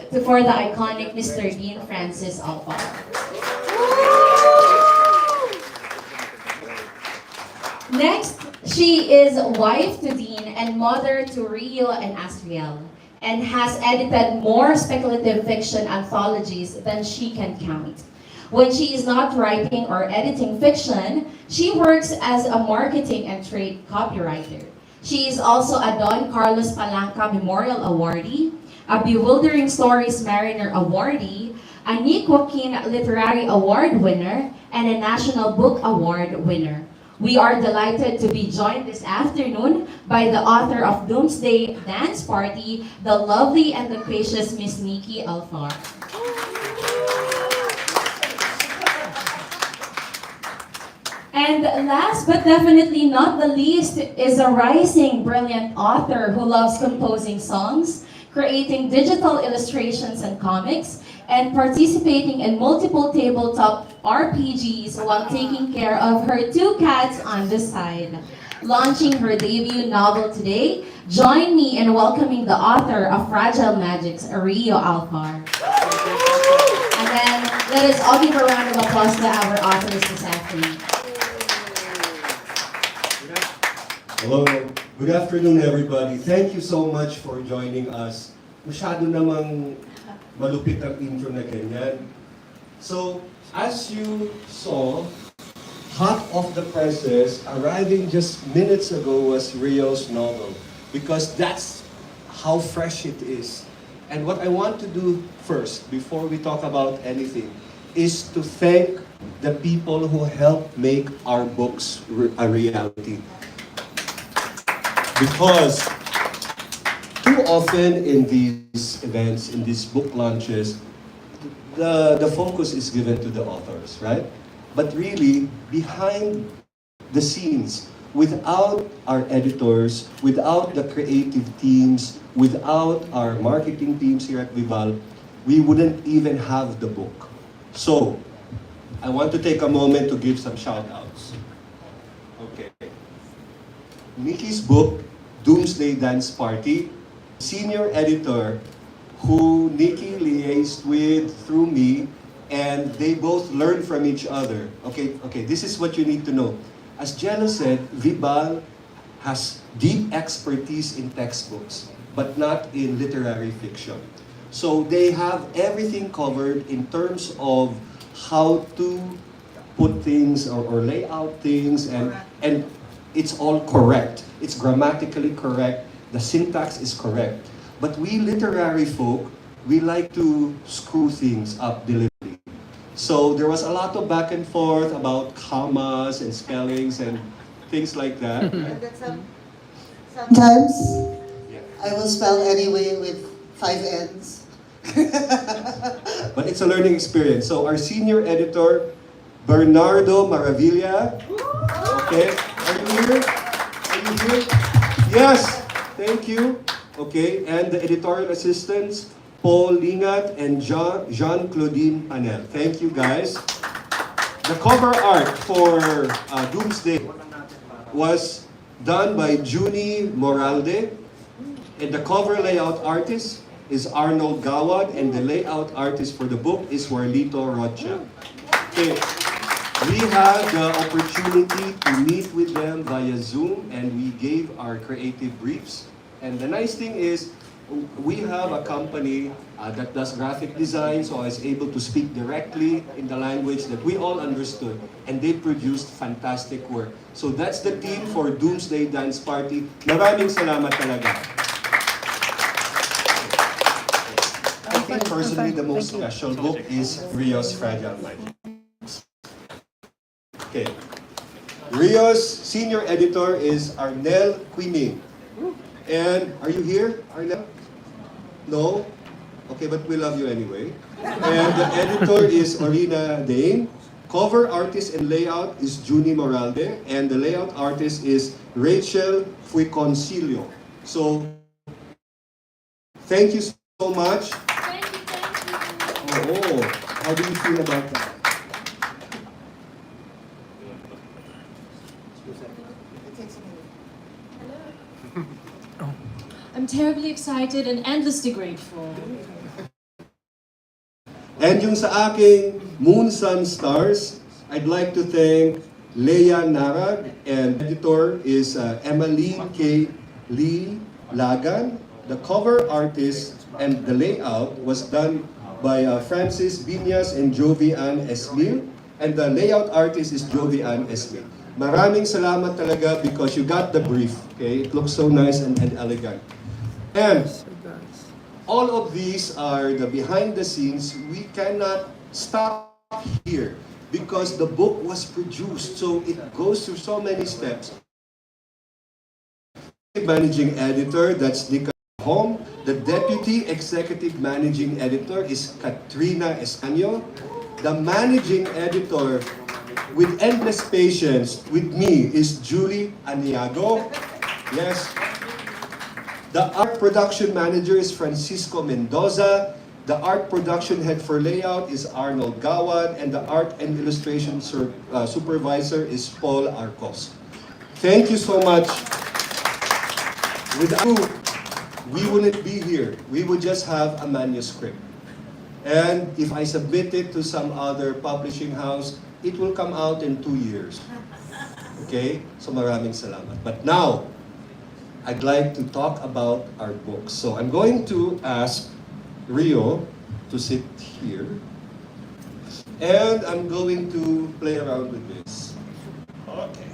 for the iconic Mr. Dean Francis Alfar. Next, she is wife to Dean and mother to Rio and Asriel, and has edited more speculative fiction anthologies than she can count. When she is not writing or editing fiction, she works as a marketing and trade copywriter. She is also a Don Carlos Palanca Memorial Awardee, a Bewildering Stories Mariner Awardee, a Nick Joaquin Literary Award winner, and a National Book Award winner. We are delighted to be joined this afternoon by the author of Doomsday Dance Party, the lovely and loquacious Miss Nikki Alfar. And last but definitely not the least is a rising brilliant author who loves composing songs, creating digital illustrations and comics, and participating in multiple tabletop RPGs while taking care of her two cats on the side. Launching her debut novel today, join me in welcoming the author of Fragile Magics, Rio Albar. And then let us all give a round of applause to our authors this afternoon. Hello, good afternoon everybody. Thank you so much for joining us. Masyado namang malupit ang intro na ganyan. So, as you saw, hot off the presses, arriving just minutes ago was Rio's novel. Because that's how fresh it is. And what I want to do first, before we talk about anything, is to thank the people who helped make our books a reality. Because too often in these events, in these book launches, the focus is given to the authors, right? But really, behind the scenes, without our editors, without the creative teams, without our marketing teams here at Vibal, we wouldn't even have the book. So, I want to take a moment to give some shout-outs. Okay. Nikki's book, Doomsday Dance Party, senior editor who Nikki liaised with through me, and they both learned from each other. Okay, this is what you need to know. As Jello said, Vibal has deep expertise in textbooks, but not in literary fiction. So they have everything covered in terms of how to put things or lay out things, and it's all correct. It's grammatically correct. The syntax is correct. But we literary folk, we like to screw things up deliberately. So there was a lot of back and forth about commas and spellings and things like that. And that sometimes I will spell anyway with 5 N's. But it's a learning experience. So our senior editor, Bernardo Maravilla. Okay, are you here? Are you here? Yes, thank you. Okay, and the editorial assistants, Paul Lingat and Jean-Claudine Panel. Thank you guys. The cover art for Doomsday was done by Junie Moralde, and the cover layout artist is Arnold Gawad, and the layout artist for the book is Warlito Rocha. Okay. We had the opportunity to meet with them via Zoom, and we gave our creative briefs. And the nice thing is, we have a company that does graphic design, so I was able to speak directly in the language that we all understood, and they produced fantastic work. So that's the team for Doomsday Dance Party. Maraming salamat talaga. I think personally the most special book is Rio's Fragile Magics. Okay. Rio's senior editor is Arnel Quiming. And are you here, Arnel? No? Okay, but we love you anyway. And the editor is Orina Dane. Cover artist and layout is Junie Moralde. And the layout artist is Rachel Fuiconcilio. So, thank you so much. Thank you. Oh, how do you feel about that? I'm terribly excited and endlessly grateful. And yung sa aking Moon, Sun, Stars, I'd like to thank Leia Narag, and editor is Emmeline K. Lee Lagan. The cover artist and the layout was done by Francis Binyas and Jovian Esmil. And the layout artist is Jovian Esmil. Maraming salamat talaga because you got the brief. Okay, it looks so nice and elegant. And all of these are the behind the scenes. We cannot stop here because the book was produced, so it goes through so many steps. Managing editor, that's Nikki. Home. The deputy executive managing editor is Katrina Escanio. The managing editor with endless patience with me is Julie Aniago. Yes. The art production manager is Francisco Mendoza. The art production head for layout is Arnold Gawad. And the art and illustration supervisor is Paul Arcos. Thank you so much. Without you, we wouldn't be here. We would just have a manuscript. And if I submit it to some other publishing house, it will come out in 2 years. Okay? So maraming salamat. But now, I'd like to talk about our books. So I'm going to ask Rio to sit here. And I'm going to play around with this. Okay.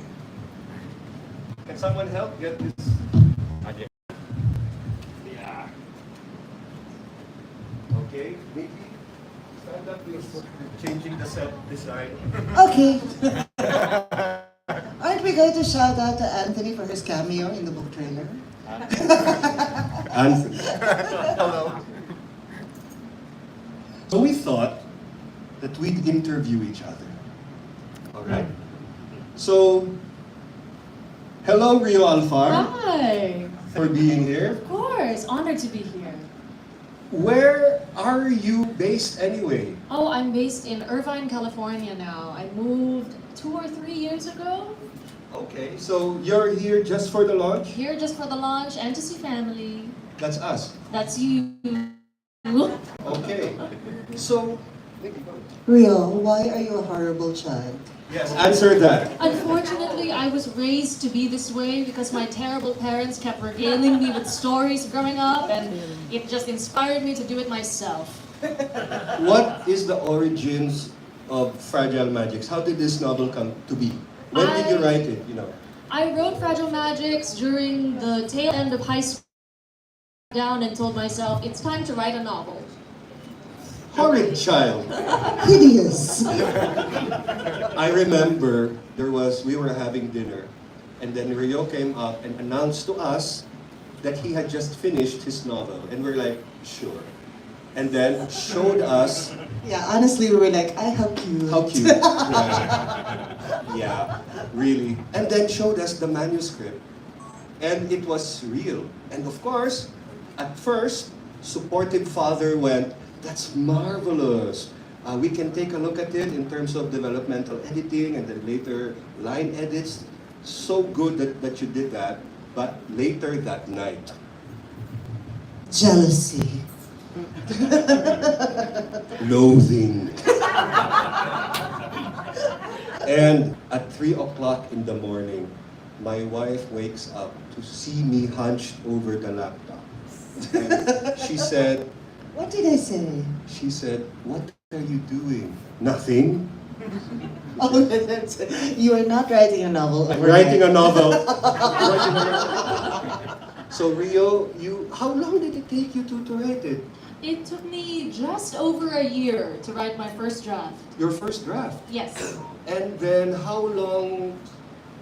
Can someone help get this? Yeah. Okay, Nikki, stand up please. Changing the set design. Okay. Aren't we going to shout out to Anthony for his cameo in the book trailer? Anthony. Hello. So we thought that we'd interview each other. Alright? So, hello Rio Albar, Hi. for being here. Of course, honored to be here. Where are you based anyway? Oh, I'm based in Irvine, California now. I moved 2 or 3 years ago. Okay, so you're here just for the launch? Here just for the launch and to see family. That's us. That's you. Okay. So, Rio, why are you a horrible child? yes, answer that. Unfortunately, I was raised to be this way because my terrible parents kept regaling me with stories growing up, and it just inspired me to do it myself. What is the origins of Fragile Magics? How did this novel come to be? When did you write it, you know? I wrote Fragile Magics during the tail end of high school. Down and told myself, it's time to write a novel. Horrid child. Hideous. I remember we were having dinner, and then Rio came up and announced to us that he had just finished his novel, and we're like, sure. And then showed us Yeah, honestly, we were like, how cute. how cute. Yeah, really. And then showed us the manuscript, and it was real. And of course, at first, supportive father went, that's marvelous. We can take a look at it in terms of developmental editing and then later line edits. So good that you did that. But later that night, Jealousy. loathing. And at 3 o'clock in the morning, my wife wakes up to see me hunched over the laptop. And she said, What did I say? She said, what are you doing? Nothing. Oh, you are not writing a novel. I'm overnight. writing a novel. So Rio, how long did it take you to write it? It took me just over a year to write my first draft. Your first draft. Yes, And then how long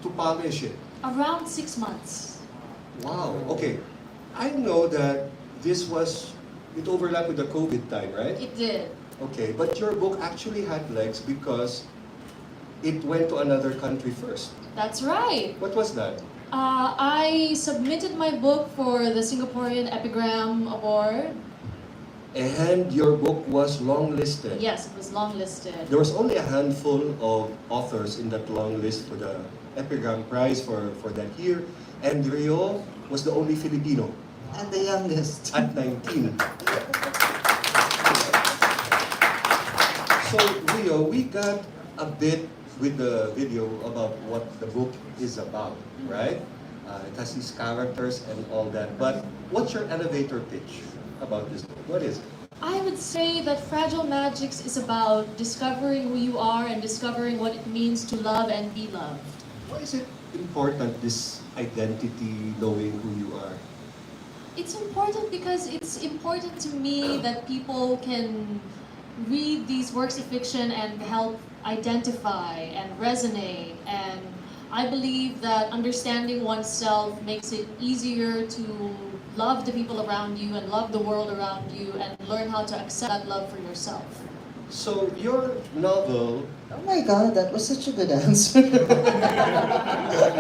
to publish it? around 6 months. Wow, okay. I know that it overlapped with the COVID time, right? It did. Okay, but your book actually had legs because it went to another country first. That's right. What was that? I submitted my book for the Singaporean Epigram Award. And your book was longlisted. Yes, it was longlisted. There was only a handful of authors in that long list for the Epigram Prize for that year. And Rio was the only Filipino And the youngest. at 19. So, Rio, we got a bit with the video about what the book is about, right? It has these characters and all that. But what's your elevator pitch about this book? What is it? I would say that Fragile Magics is about discovering who you are and discovering what it means to love and be loved. Why is it important, this identity, knowing who you are? It's important because it's important to me that people can read these works of fiction and help identify and resonate. And I believe that understanding oneself makes it easier to love the people around you and love the world around you and learn how to accept that love for yourself. So, your novel... Oh my God, that was such a good answer.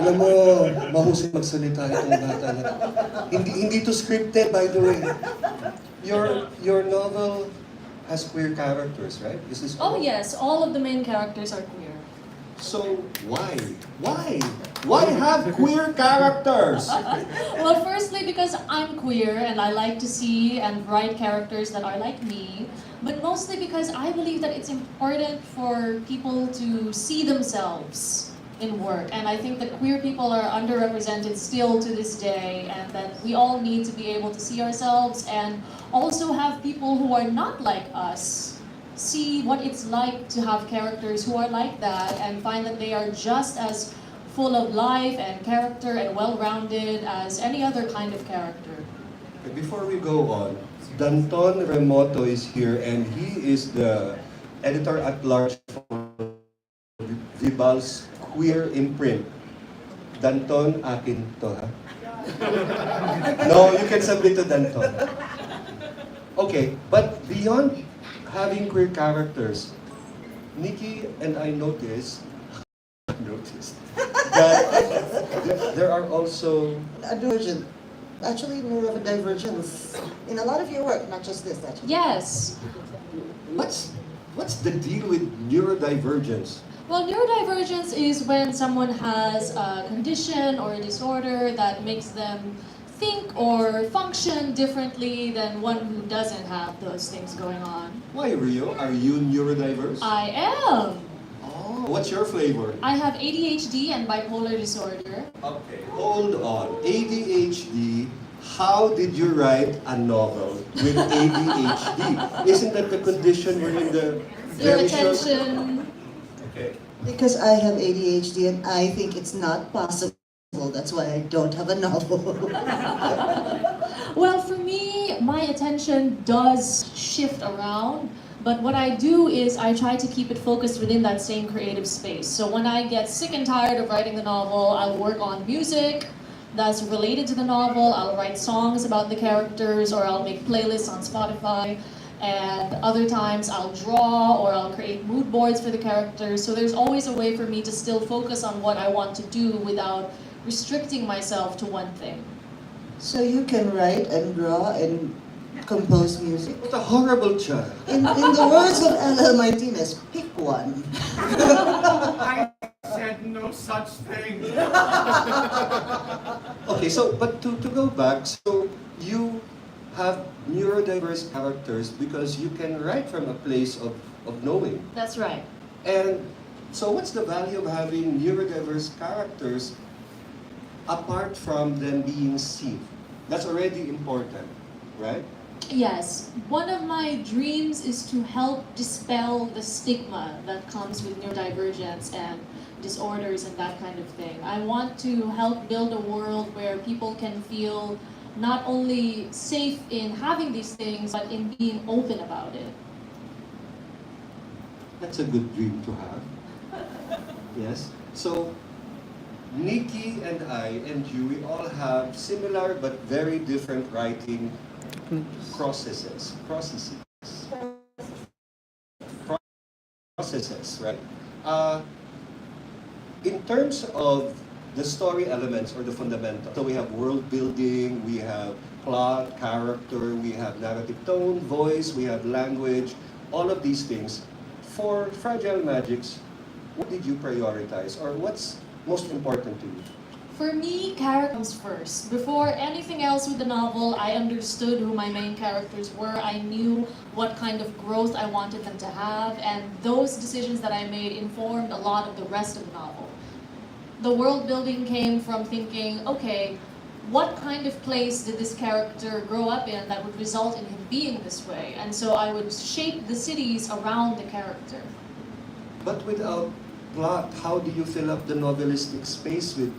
Alam mo, mahusay magsalita itong bata na. Hindi to scripted, by the way. Your novel has queer characters, right? Is this Oh correct? yes, all of the main characters are queer. So, why? Why? Why have queer characters? Well, firstly because I'm queer and I like to see and write characters that are like me, but mostly because I believe that it's important for people to see themselves in work. And I think that queer people are underrepresented still to this day, and that we all need to be able to see ourselves and also have people who are not like us see what it's like to have characters who are like that and find that they are just as full of life and character and well-rounded as any other kind of character. Before we go on, Danton Remoto is here and he is the editor-at-large for Vibal's queer imprint. Danton, akin to, ha? No, you can submit to Danton. Okay, but beyond having queer characters, Nikki and I noticed that there are also... A divergent. Actually, neurodivergence in a lot of your work, not just this, actually. Yes. What's the deal with neurodivergence? Well, neurodivergence is when someone has a condition or a disorder that makes them think or function differently than one who doesn't have those things going on. Why, Rio? Are you neurodiverse? I am. Oh, what's your flavor? I have ADHD and bipolar disorder. Okay, hold on. ADHD, how did you write a novel with ADHD? Isn't that the condition where in the Your very short... attention. Okay. Because I have ADHD and I think it's not possible. That's why I don't have a novel. Well, for me, my attention does shift around, but what I do is I try to keep it focused within that same creative space. So when I get sick and tired of writing the novel, I'll work on music that's related to the novel. I'll write songs about the characters, or I'll make playlists on Spotify. And other times I'll draw or I'll create mood boards for the characters. So there's always a way for me to still focus on what I want to do without restricting myself to one thing. So you can write and draw and compose music. What a horrible child. In the words of L.L. Martinez, pick one. I said no such thing. Okay, so, but to go back, so you have neurodiverse characters because you can write from a place of knowing. That's right. And so what's the value of having neurodiverse characters apart from them being seen? That's already important, right? Yes. One of my dreams is to help dispel the stigma that comes with neurodivergence and disorders and that kind of thing. I want to help build a world where people can feel not only safe in having these things, but in being open about it. That's a good dream to have. Yes. So, Nikki and I and you, we all have similar but very different writing processes, right? In terms of the story elements or the fundamentals, so we have world building, we have plot, character, we have narrative tone, voice, we have language, all of these things. For Fragile Magics, what did you prioritize or what's most important to you? For me, character comes first. Before anything else with the novel, I understood who my main characters were. I knew what kind of growth I wanted them to have, and those decisions that I made informed a lot of the rest of the novel. The world building came from thinking, okay, what kind of place did this character grow up in that would result in him being this way? And so I would shape the cities around the character. But without plot, how do you fill up the novelistic space with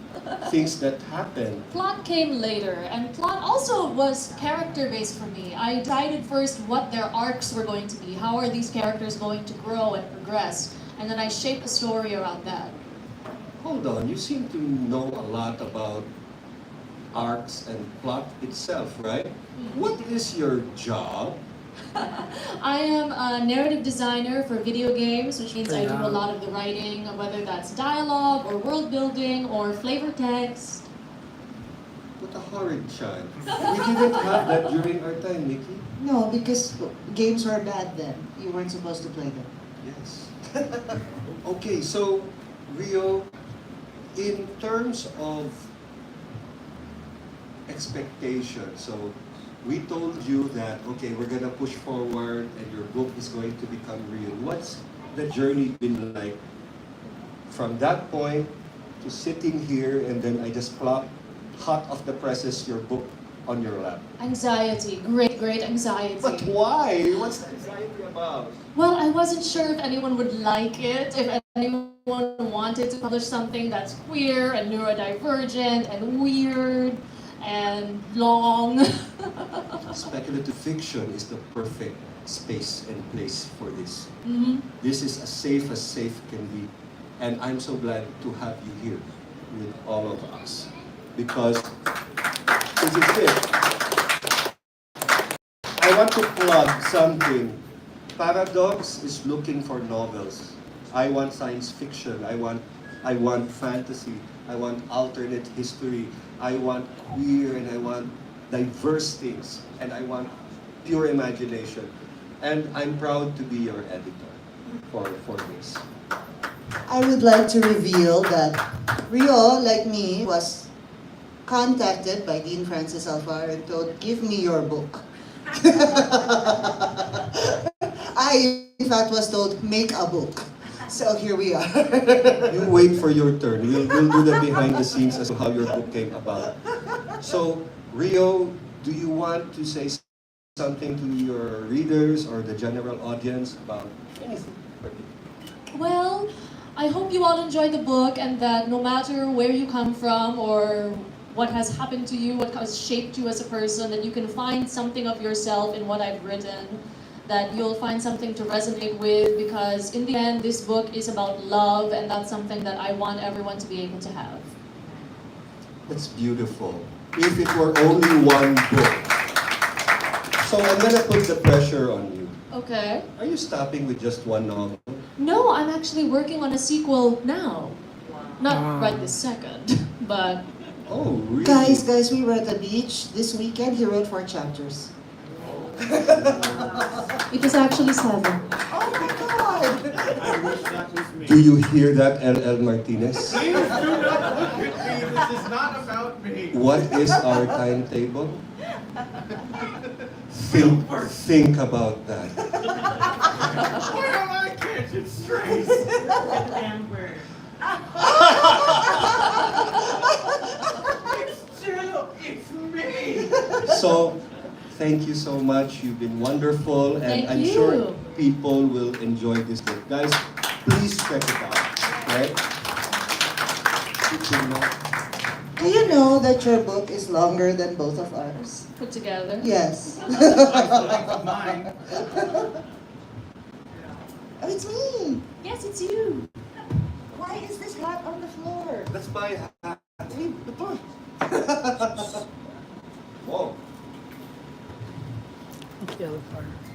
things that happen? Plot came later, and plot also was character-based for me. I decided first what their arcs were going to be, how are these characters going to grow and progress, and then I shaped a story around that. Hold on, you seem to know a lot about arcs and plot itself, right? What is your job? I am a narrative designer for video games, which means I do a lot of the writing, whether that's dialogue or world building or flavor text. What a horrid child. We didn't have that during our time, Nikki. No, because games were bad then. You weren't supposed to play them. Yes. Okay, so Rio, in terms of expectation, so we told you that, okay, we're gonna push forward and your book is going to become real. What's the journey been like from that point to sitting here and then I just plop hot off the presses your book on your lap? Anxiety, great anxiety. But why? What's the anxiety about? Well, I wasn't sure if anyone would like it, if anyone wanted to publish something that's queer and neurodivergent and weird and long. Speculative fiction is the perfect space and place for this. Mm-hmm. This is as safe can be. And I'm so glad to have you here with all of us. Because this is it. I want to plug something. Paradox is looking for novels. I want science fiction. I want fantasy. I want alternate history. I want queer and I want diverse things. And I want pure imagination. And I'm proud to be your editor for this. I would like to reveal that Rio, like me, was contacted by Dean Francis Alfar and told, give me your book. I, in fact, was told, make a book. So here we are. You wait for your turn. We'll do the behind the scenes as to how your book came about. So, Rio, do you want to say something to your readers or the general audience about anything? Well, I hope you all enjoyed the book and that no matter where you come from or what has happened to you, what has shaped you as a person, that you can find something of yourself in what I've written, that you'll find something to resonate with, because in the end, this book is about love, and that's something that I want everyone to be able to have. That's beautiful. If it were only one book. So I'm gonna put the pressure on you. Okay. Are you stopping with just one novel? No, I'm actually working on a sequel now. Not right this second, but... Oh, really? Guys, we were at the beach this weekend. He wrote 4 chapters. It was actually 7. Oh my God! I wish that was me. Do you hear that, L.L. Martinez? Please do not look at me. This is not about me. What is our timetable? Think about that. Why don't I catch it straight? It's true. It's me. So, thank you so much. You've been wonderful, and Thank I'm you. sure people will enjoy this book. Guys, please check it out. Right? Do you know that your book is longer than both of ours? Put together. Yes. I still like mine. Oh, it's me! Yes, it's you. Why is this hat on the floor? That's my hat. Leave the book. Whoa.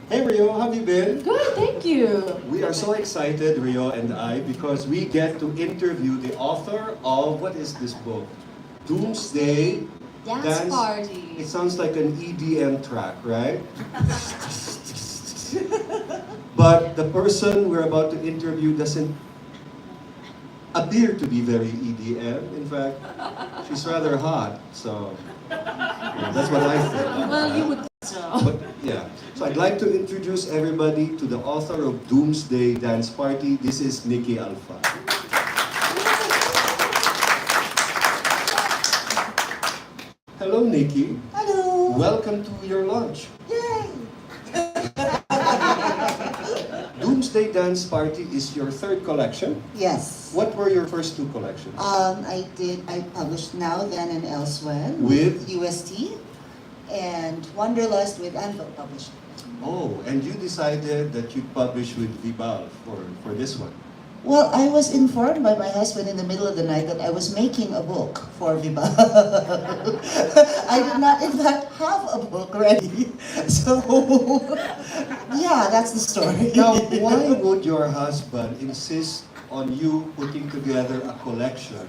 Hey Rio, how have you been? Good, thank you. We are so excited, Rio and I, because we get to interview the author of, what is this book? Doomsday. Dance Party. It sounds like an EDM track, right? But the person we're about to interview doesn't appear to be very EDM. In fact, she's rather hot, so that's what I think. Well, you would think so. But yeah, so I'd like to introduce everybody to the author of Doomsday Dance Party. This is Nikki Alfar. Hello, Nikki. Hello. Welcome to your launch. Yay. Doomsday Dance Party is your third collection. Yes. What were your first two collections? I published Now, Then, and Elsewhere With? UST and Wanderlust with Anvil Publishing. Oh, and you decided that you'd publish with Vibal for this one. Well, I was informed by my husband in the middle of the night that I was making a book for Vibal. I did not, in fact, have a book ready. So, yeah, that's the story. Now, why would your husband insist on you putting together a collection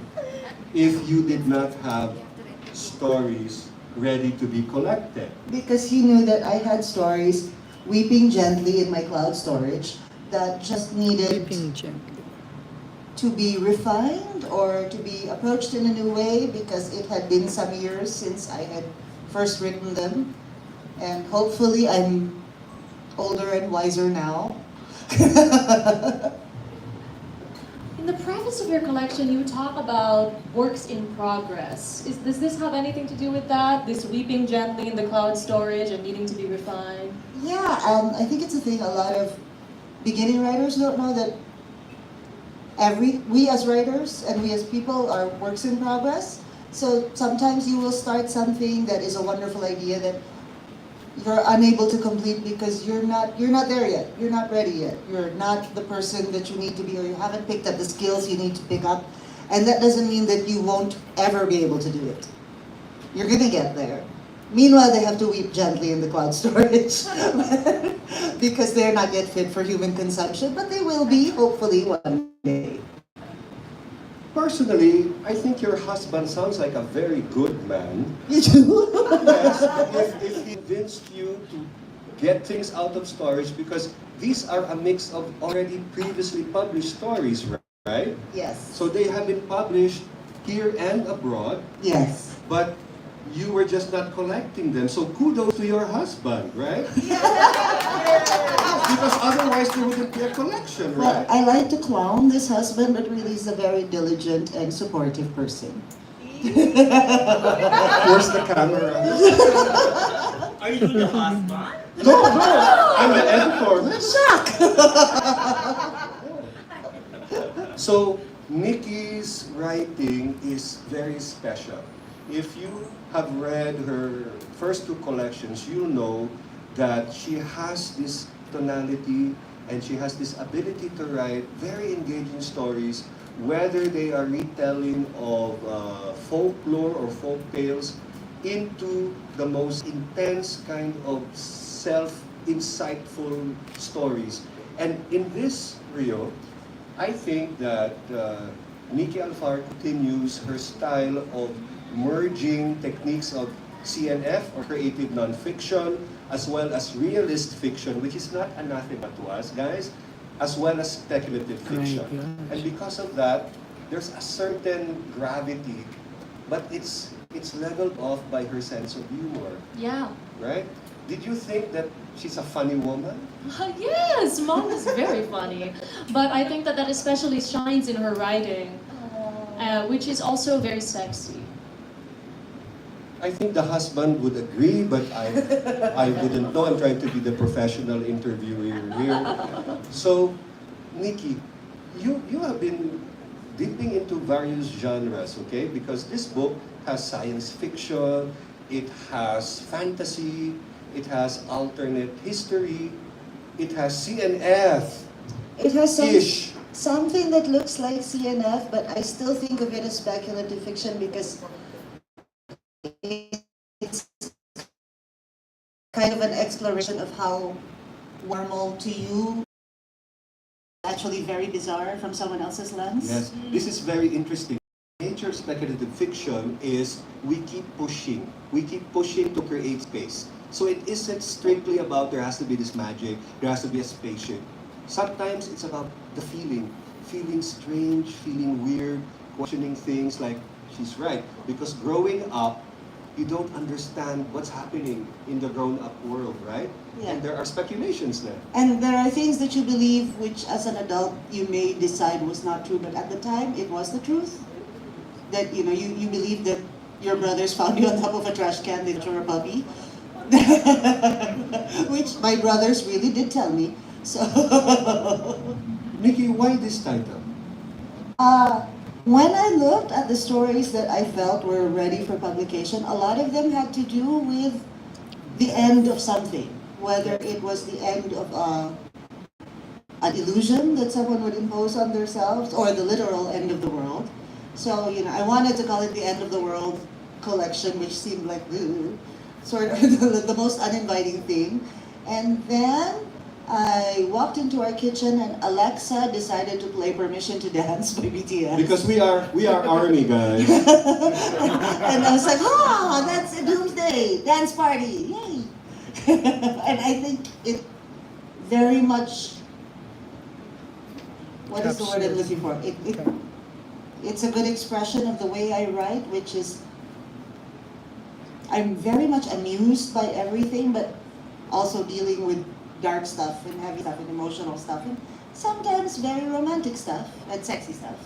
if you did not have stories ready to be collected? Because he knew that I had stories weeping gently in my cloud storage that just needed to be refined or to be approached in a new way, because it had been some years since I had first written them. And hopefully I'm older and wiser now. In the preface of your collection, you talk about works in progress. Does this have anything to do with that? This weeping gently in the cloud storage and needing to be refined? Yeah, I think it's a thing a lot of beginning writers don't know, that we as writers and we as people are works in progress. So sometimes you will start something that is a wonderful idea that you're unable to complete because you're not there yet. You're not ready yet. You're not the person that you need to be, or you haven't picked up the skills you need to pick up. And that doesn't mean that you won't ever be able to do it. You're gonna get there. Meanwhile, they have to weep gently in the cloud storage because they're not yet fit for human consumption, but they will be, hopefully, one day. Personally, I think your husband sounds like a very good man. You do? Yes, if he convinced you to get things out of storage, because these are a mix of already previously published stories, right? Yes. So they have been published here and abroad, Yes. but you were just not collecting them. So kudos to your husband, right? Because otherwise there wouldn't be a collection, Well, right? I like to clown this husband, but really he's a very diligent and supportive person. Where's the camera? Are you the husband? No, I'm the editor. So, Nikki's writing is very special. If you have read her first two collections, you'll know that she has this tonality and she has this ability to write very engaging stories, whether they are retelling of folklore or folk tales into the most intense kind of self-insightful stories. And in this Rio, I think that Nikki Alfar continues her style of merging techniques of CNF, or creative nonfiction, as well as realist fiction, which is not anathema to us, guys, as well as speculative fiction. And because of that, there's a certain gravity, but it's leveled off by her sense of humor, Yeah. right? Did you think that she's a funny woman? Yes, Mom is very funny. But I think that especially shines in her writing, which is also very sexy. I think the husband would agree, but I wouldn't know. I'm trying to be the professional interviewer here. So, Nikki, you have been dipping into various genres, okay? Because this book has science fiction, it has fantasy, it has alternate history, it has CNF. It has Ish. something that looks like CNF, but I still think of it as speculative fiction because it's kind of an exploration of how normal to you actually very bizarre from someone else's lens. Yes, this is very interesting. The nature of speculative fiction is we keep pushing to create space. So it isn't strictly about there has to be this magic, there has to be a spaceship. Sometimes it's about the feeling feeling strange, feeling weird, questioning things like she's right. Because growing up, you don't understand what's happening in the grown-up world, right? Yeah. And there are speculations there. And there are things that you believe which as an adult you may decide was not true, but at the time it was the truth. That you believe that your brothers found you on top of a trash can, that you're a puppy. Which my brothers really did tell me. So Nikki, why this title? when I looked at the stories that I felt were ready for publication, a lot of them had to do with the end of something. Whether it was the end of an illusion that someone would impose on themselves, or the literal end of the world. So, I wanted to call it the End of the World collection, which seemed like sort of the most uninviting thing. And then I walked into our kitchen and Alexa decided to play Permission to Dance by BTS. Because we are army guys. And I was like, that's a Doomsday dance party, yay! And I think it very much, what is the word I'm looking for? It's a good expression of the way I write, which is, I'm very much amused by everything, but also dealing with dark stuff and heavy stuff and emotional stuff, and sometimes very romantic stuff and sexy stuff,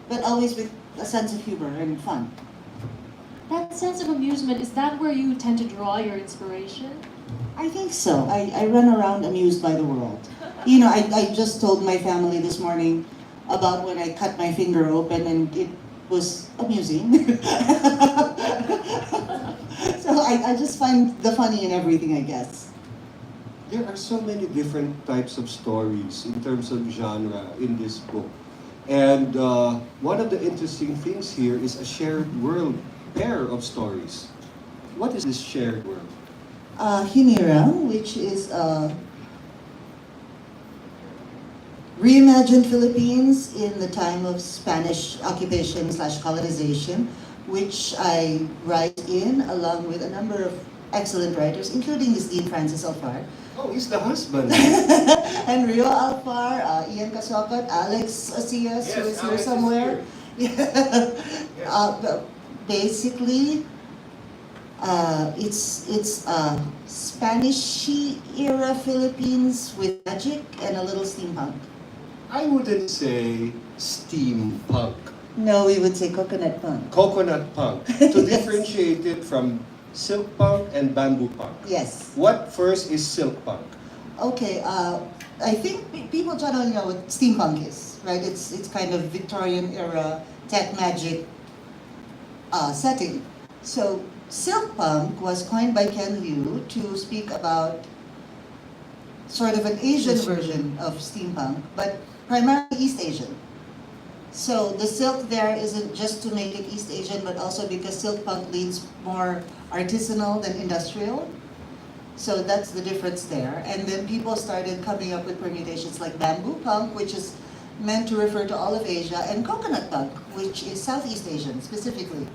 but always with a sense of humor and fun. That sense of amusement, is that where you tend to draw your inspiration? I think so. I run around amused by the world. I just told my family this morning about when I cut my finger open, and it was amusing. So I just find the funny in everything, I guess. There are so many different types of stories in terms of genre in this book. And one of the interesting things here is a shared world pair of stories. What is this shared world? Hinirang, which is reimagined Philippines in the time of Spanish occupation/colonization, which I write in along with a number of excellent writers, including this Dean Francis Alfar. Oh, he's the husband. And Rio Albar, Ian Casocot, Alex Osias, who is here somewhere. Basically, it's Spanish era Philippines with magic and a little steampunk. I wouldn't say steampunk. No, we would say coconut punk. Coconut punk. To differentiate it from silk punk and bamboo punk. Yes. What first is silk punk? Okay. I think people generally know what steampunk is, right? It's kind of Victorian era tech magic setting. So silk punk was coined by Ken Liu to speak about sort of an Asian version of steampunk, but primarily East Asian. So the silk there isn't just to make it East Asian, but also because silk punk leans more artisanal than industrial. So that's the difference there. And then people started coming up with permutations like bamboo punk, which is meant to refer to all of Asia, and coconut punk, which is Southeast Asian specifically.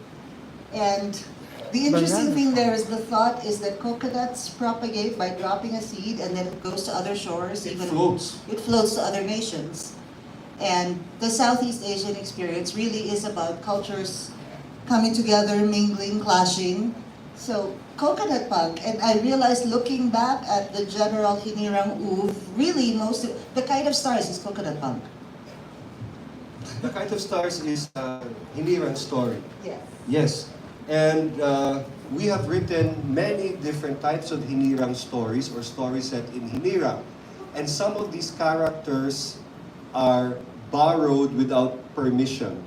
And the interesting thing there is the thought is that coconuts propagate by dropping a seed and then it goes to other shores. It floats. It floats to other nations. And the Southeast Asian experience really is about cultures coming together, mingling, clashing. So coconut punk, and I realized looking back at the general Hinirang Oeuvre, really most of the Kite of Stars is coconut punk. The Kite of Stars is Hinirang's story. Yes. Yes. And we have written many different types of Hinirang stories or stories set in Hinirang. And some of these characters are borrowed without permission.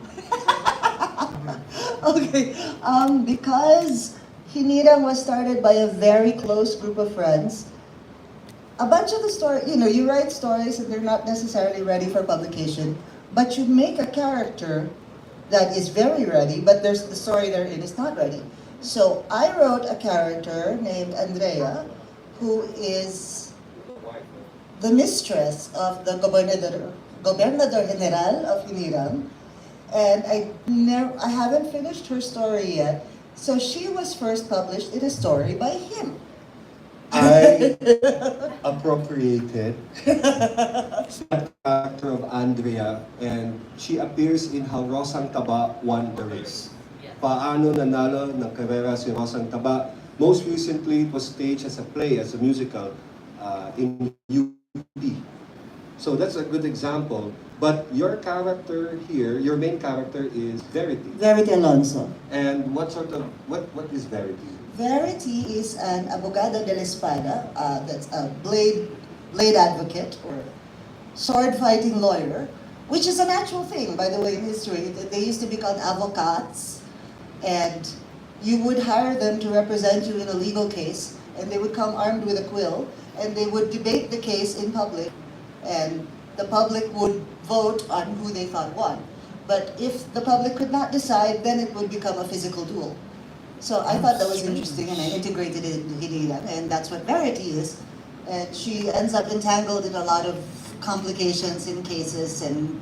Okay, because Hinirang was started by a very close group of friends, a bunch of the story, you write stories and they're not necessarily ready for publication, but you make a character that is very ready, but the story they're in is not ready. So I wrote a character named Andrea, who is the mistress of the Gobernador General of Hinirang, and I haven't finished her story yet. So she was first published in a story by him. I appropriated the character of Andrea, and she appears in How Rosang Taba Won the Race. Paano nanalo ng karera si Rosang Taba? Most recently, it was staged as a play, as a musical in UP. So that's a good example. But your character here, your main character is Verity. Verity Alonso. And what is Verity? Verity is an abogado de la espada, that's a blade advocate or sword fighting lawyer, which is an actual thing, by the way, in history. They used to be called avocats, and you would hire them to represent you in a legal case, and they would come armed with a quill, and they would debate the case in public, and the public would vote on who they thought won. But if the public could not decide, then it would become a physical duel. So I thought that was interesting, and I integrated it into Hinila, and that's what Verity is. And she ends up entangled in a lot of complications in cases and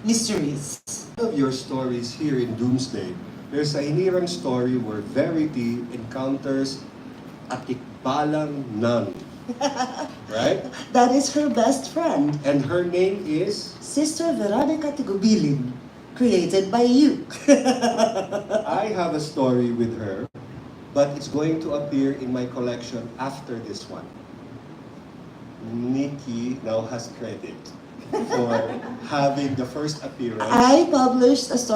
mysteries. One of your stories here in Doomsday, there's a hinirang story where Verity encounters a tikbalang nun. Right? That is her best friend, And her name is? Sister Veronica Tigubilin, created by you. I have a story with her, but it's going to appear in my collection after this one. Nikki now has credit for having the first appearance. I published a story